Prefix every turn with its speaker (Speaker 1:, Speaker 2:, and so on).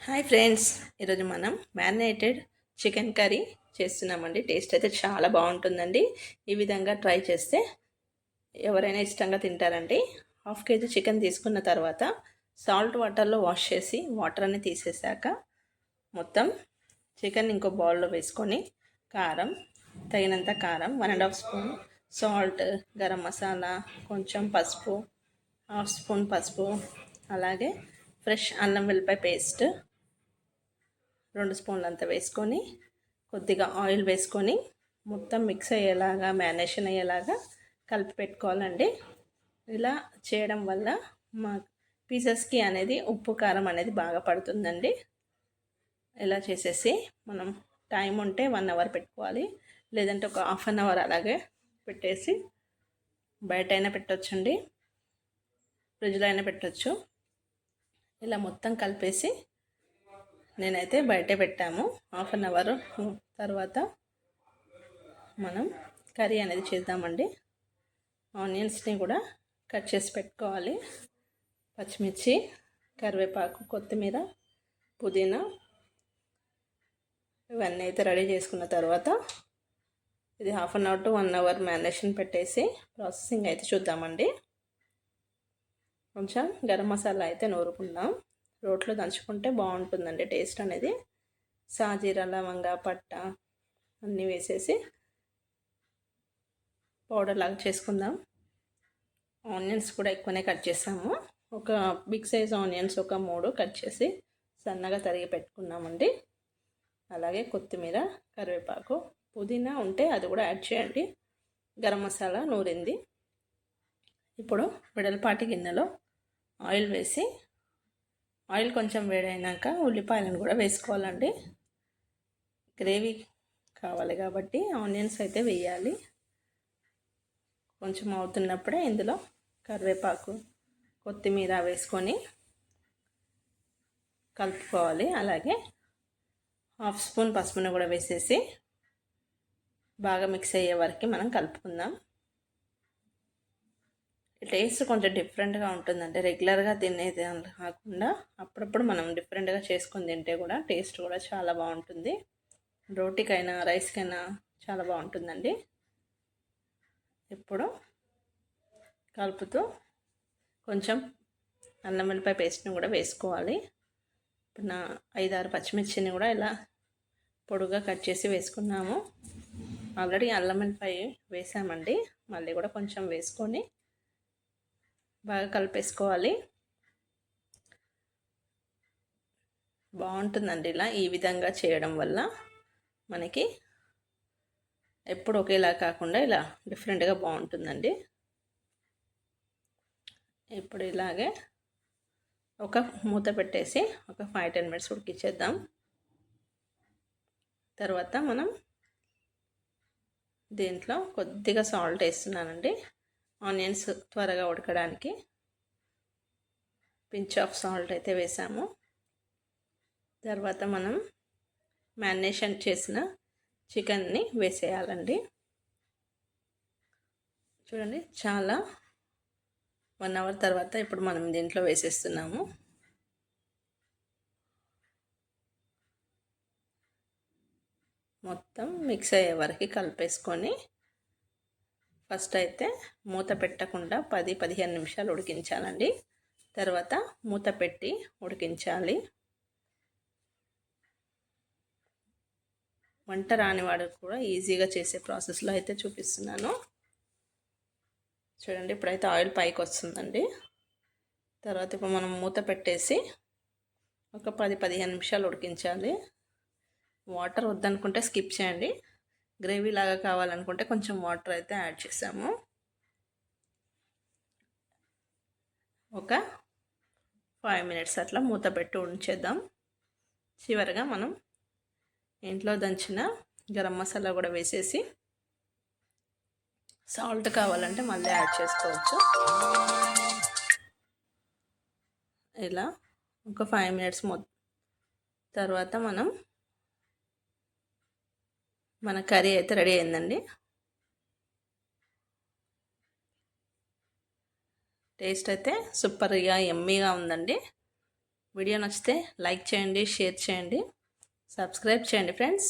Speaker 1: Hi friends, ఈరోజు మనం marinated chicken curry చేస్తున్నామండి. టేస్ట్ అయితే చాలా బాగుంటుందండి. ఈ విధంగా ట్రై చేస్తే ఎవరైనా ఇష్టంగా తింటారండి. హాఫ్ కేజీ చికెన్ తీసుకున్న తర్వాత సాల్ట్ వాటర్లో వాష్ చేసి వాటర్ అన్ని తీసేసాక మొత్తం చికెన్ ఇంకో బౌల్లో వేసుకొని కారం, తగినంత కారం, 1.5 స్పూన్ సాల్ట్, గరం మసాలా, కొంచెం పసుపు, హాఫ్ స్పూన్ పసుపు, అలాగే ఫ్రెష్ అల్లం వెల్లిపాయ పేస్ట్ 2 స్పూన్లు అంతా వేసుకొని కొద్దిగా ఆయిల్ వేసుకొని మొత్తం మిక్స్ అయ్యేలాగా మ్యారినేషన్ అయ్యేలాగా కలిపి పెట్టుకోవాలండి. ఇలా చేయడం వల్ల మా పీసెస్కి అనేది ఉప్పు కారం అనేది బాగా పడుతుందండి. ఇలా చేసేసి మనం టైం ఉంటే 1 అవర్ పెట్టుకోవాలి, లేదంటే ఒక హాఫ్ అన్ అవర్ అలాగే పెట్టేసి బయట అయినా పెట్టొచ్చండి, ఫ్రిడ్జ్లో అయినా పెట్టొచ్చు. ఇలా మొత్తం కలిపేసి నేనైతే బయటే పెట్టాము. హాఫ్ అన్ అవర్ తర్వాత మనం కర్రీ అనేది చేద్దామండి. ఆనియన్స్ని కూడా కట్ చేసి పెట్టుకోవాలి. పచ్చిమిర్చి, కరివేపాకు, కొత్తిమీర, పుదీనా ఇవన్నీ అయితే రెడీ చేసుకున్న తర్వాత ఇది half an hour to 1 hour marination పెట్టేసి ప్రాసెసింగ్ అయితే చూద్దామండి. కొంచెం గరం మసాలా అయితే నూరుకుందాం. రోట్లో దంచుకుంటే బాగుంటుందండి టేస్ట్ అనేది. సాజీరా, లవంగ, పట్ట అన్నీ వేసేసి పౌడర్ లాగా చేసుకుందాం. ఆనియన్స్ కూడా ఎక్కువనే కట్ చేసాము. ఒక బిగ్ సైజ్ ఆనియన్స్ ఒక 3 కట్ చేసి సన్నగా తరిగి పెట్టుకున్నామండి. అలాగే కొత్తిమీర, కరివేపాకు, పుదీనా ఉంటే అది కూడా యాడ్ చేయండి. గరం మసాలా నూరింది. ఇప్పుడు వెడల్పాటి గిన్నెలో ఆయిల్ వేసి ఆయిల్ కొంచెం వేడైనాక ఉల్లిపాయలను కూడా వేసుకోవాలండి. గ్రేవీ కావాలి కాబట్టి ఆనియన్స్ అయితే వేయాలి. కొంచెం అవుతున్నప్పుడే ఇందులో కరివేపాకు, కొత్తిమీర వేసుకొని కలుపుకోవాలి. అలాగే హాఫ్ స్పూన్ పసుపును కూడా వేసేసి బాగా మిక్స్ అయ్యే వరకు మనం కలుపుకుందాం. టేస్ట్ కొంచెం డిఫరెంట్గా ఉంటుందండి. రెగ్యులర్గా తినేది కాకుండా అప్పుడప్పుడు మనం డిఫరెంట్గా చేసుకొని తింటే కూడా టేస్ట్ కూడా చాలా బాగుంటుంది. రోటీకైనా రైస్కైనా చాలా బాగుంటుందండి. ఇప్పుడు కలుపుతూ కొంచెం అల్లం వెల్లిపాయ పేస్ట్ని కూడా వేసుకోవాలి. ఇప్పుడు 5-6 పచ్చిమిర్చిని కూడా ఇలా పొడుగా కట్ చేసి వేసుకున్నాము. ఆల్రెడీ అల్లం వెల్లిపాయ వేసామండి, మళ్ళీ కూడా కొంచెం వేసుకొని బాగా కలిపేసుకోవాలి. బాగుంటుందండి ఇలా ఈ విధంగా చేయడం వల్ల. మనకి ఎప్పుడు ఒకేలా కాకుండా ఇలా డిఫరెంట్గా బాగుంటుందండి. ఇప్పుడు ఇలాగే ఒక మూత పెట్టేసి ఒక 5-10 మినిట్స్ ఉడికించేద్దాం. తర్వాత మనం దీంట్లో కొద్దిగా సాల్ట్ వేస్తున్నానండి, ఆనియన్స్ త్వరగా ఉడకడానికి. పించ్ ఆఫ్ సాల్ట్ అయితే వేసాము. తర్వాత మనం మ్యారినేషన్ చేసిన చికెన్ని వేసేయాలండి. చూడండి, చాలా 1 అవర్ తర్వాత ఇప్పుడు మనం దీంట్లో వేసేస్తున్నాము. మొత్తం మిక్స్ అయ్యే వరకు కలిపేసుకొని ఫస్ట్ అయితే మూత పెట్టకుండా 10-15 నిమిషాలు ఉడికించాలండి. తర్వాత మూత పెట్టి ఉడికించాలి. వంట రానివాడు కూడా ఈజీగా చేసే ప్రాసెస్లో అయితే చూపిస్తున్నాను. చూడండి, ఇప్పుడైతే ఆయిల్ పైకి వస్తుందండి. తర్వాత ఇప్పుడు మనం మూత పెట్టేసి ఒక 10-15 నిమిషాలు ఉడికించాలి. వాటర్ వద్దనుకుంటే స్కిప్ చేయండి. గ్రేవీ లాగా కావాలనుకుంటే కొంచెం వాటర్ అయితే యాడ్ చేసాము. ఒక 5 మినిట్స్ అట్లా మూత పెట్టి ఉంచేద్దాం. చివరిగా మనం ఇంట్లో దంచిన గరం మసాలా కూడా వేసేసి సాల్ట్ కావాలంటే మళ్ళీ యాడ్ చేసుకోవచ్చు. ఇలా ఒక 5 మినిట్స్ తర్వాత మన కర్రీ అయితే రెడీ అయిందండి. టేస్ట్ అయితే సూపర్గా యమ్మీగా ఉందండి. వీడియో నచ్చితే లైక్ చేయండి, షేర్ చేయండి, సబ్స్క్రైబ్ చేయండి ఫ్రెండ్స్.